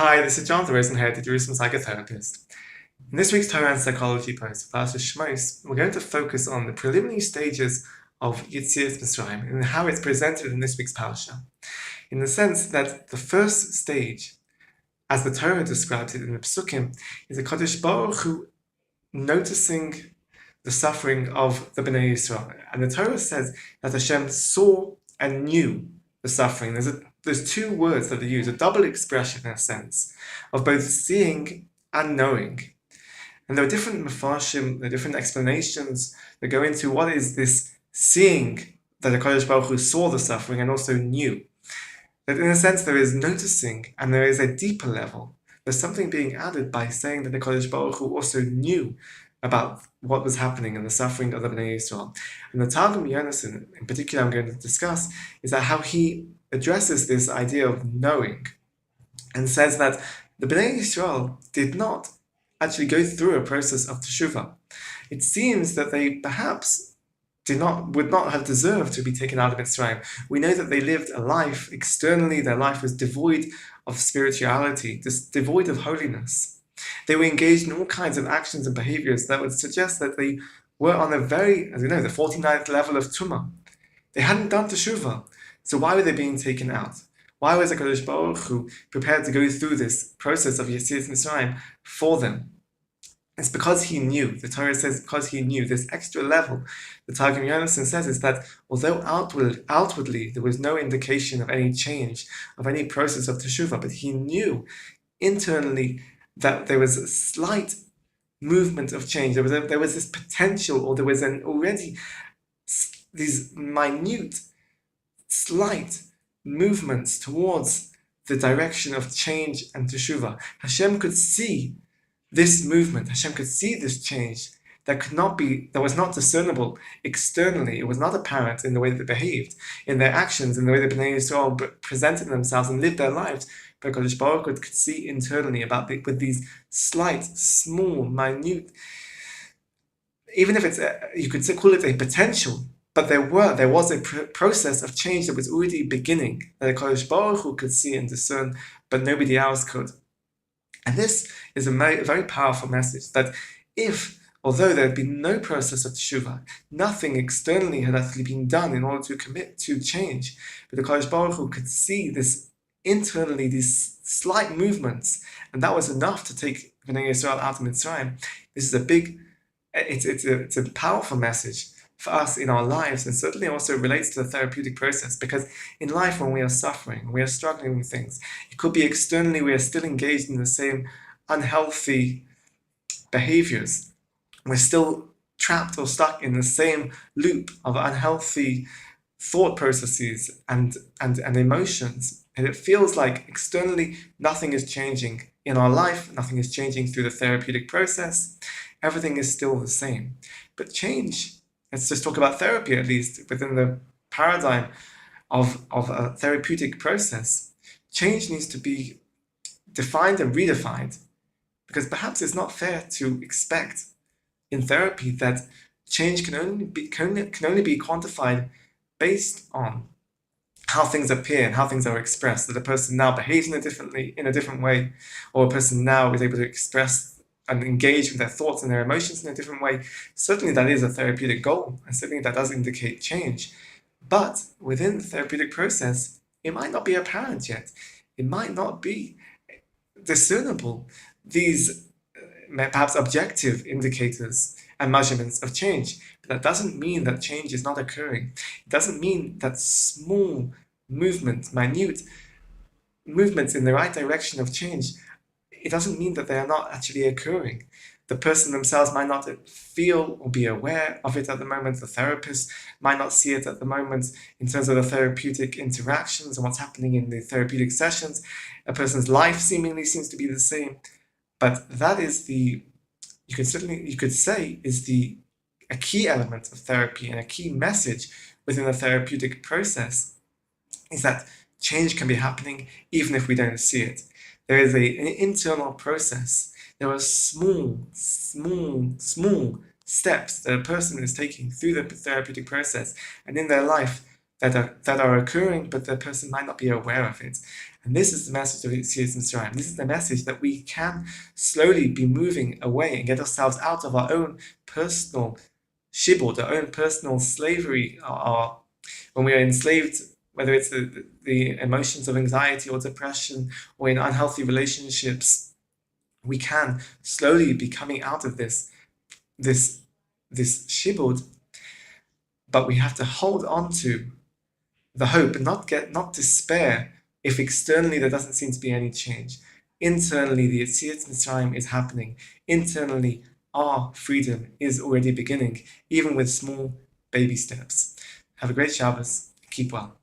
Hi, this is Jonathan Rosenhead, the Jerusalem psychotherapist. In this week's Torah and Psychology post, Pastor Shemos, we're going to focus on the preliminary stages of Yetzias Mitzrayim and how it's presented in this week's parasha. In the sense that the first stage, as the Torah describes it in the Psukim, is a Kadosh Baruch Hu noticing the suffering of the Bnei Yisrael. And the Torah says that Hashem saw and knew the suffering. There's two words that are used, a double expression in a sense, of both seeing and knowing. And there are different mefarshim, there are different explanations that go into what is this seeing that the Kodesh Baruch Hu saw the suffering and also knew. That in a sense there is noticing and there is a deeper level. There's something being added by saying that the Kodesh Baruch Hu also knew about what was happening and the suffering of the Bnei Yisrael. And the Targum Yonason, in particular I'm going to discuss, is that how he addresses this idea of knowing and says that the Bnei Yisrael did not actually go through a process of teshuvah. It seems that they perhaps would not have deserved to be taken out of Mitzrayim. We know that they lived a life, externally their life was devoid of spirituality, devoid of holiness. They were engaged in all kinds of actions and behaviors that would suggest that they were on a very, as we know, the 49th level of Tumah. They hadn't done teshuvah. So why were they being taken out? Why was the Kodesh Baruch Hu prepared to go through this process of Yetzias Mitzrayim for them? It's because he knew. The Torah says because he knew. This extra level, the Targum Yonason says, is that although outwardly there was no indication of any change, of any process of teshuvah, but he knew internally that there was a slight movement of change. There was this potential, or there was these minute, slight movements towards the direction of change and teshuvah. Hashem could see this movement. Hashem could see this change that was not discernible externally. It was not apparent in the way that they behaved, in their actions, in the way the Bnei Yisrael presented themselves and lived their lives. But Kodesh Baruch Hu could see internally with these slight, small, minute, even if you could call it a potential, but there was a process of change that was already beginning, that the Kodesh Baruch Hu could see and discern, but nobody else could. And this is a very powerful message, that although there had been no process of teshuvah, nothing externally had actually been done in order to commit to change, but the Kodesh Baruch Hu could see this internally, these slight movements, and that was enough to take Bnei Yisrael out of Mitzrayim. This is it's a powerful message for us in our lives, and certainly also relates to the therapeutic process, because in life when we are suffering, we are struggling with things, it could be externally we are still engaged in the same unhealthy behaviors. We're still trapped or stuck in the same loop of unhealthy thought processes and emotions. And it feels like externally nothing is changing in our life, nothing is changing through the therapeutic process, everything is still the same. But change, let's just talk about therapy at least, within the paradigm of a therapeutic process, change needs to be defined and redefined, because perhaps it's not fair to expect in therapy that change can only be quantified based on how things appear and how things are expressed, that a person now behaves in a different way, or a person now is able to express and engage with their thoughts and their emotions in a different way. Certainly that is a therapeutic goal, and certainly that does indicate change. But within the therapeutic process, it might not be apparent yet. It might not be discernible, these perhaps objective indicators and measurements of change. But that doesn't mean that change is not occurring. It doesn't mean that small movements, minute movements in the right direction of change, it doesn't mean that they are not actually occurring. The person themselves might not feel or be aware of it at the moment. The therapist might not see it at the moment in terms of the therapeutic interactions and what's happening in the therapeutic sessions. A person's life seemingly seems to be the same. But that is you could say, is a key element of therapy and a key message within the therapeutic process, is that change can be happening even if we don't see it. There is an internal process. There are small steps that a person is taking through the therapeutic process and in their life that are occurring, but the person might not be aware of it. And this is the message of Yetzias Mitzrayim. This is the message that we can slowly be moving away and get ourselves out of our own personal shibud, our own personal slavery, when we are enslaved, whether it's the emotions of anxiety or depression or in unhealthy relationships. We can slowly be coming out of this shibud, but we have to hold on to the hope and not despair if externally there doesn't seem to be any change. Internally, the Yetzias Mitzrayim is happening. Internally, our freedom is already beginning, even with small baby steps. Have a great Shabbos. Keep well.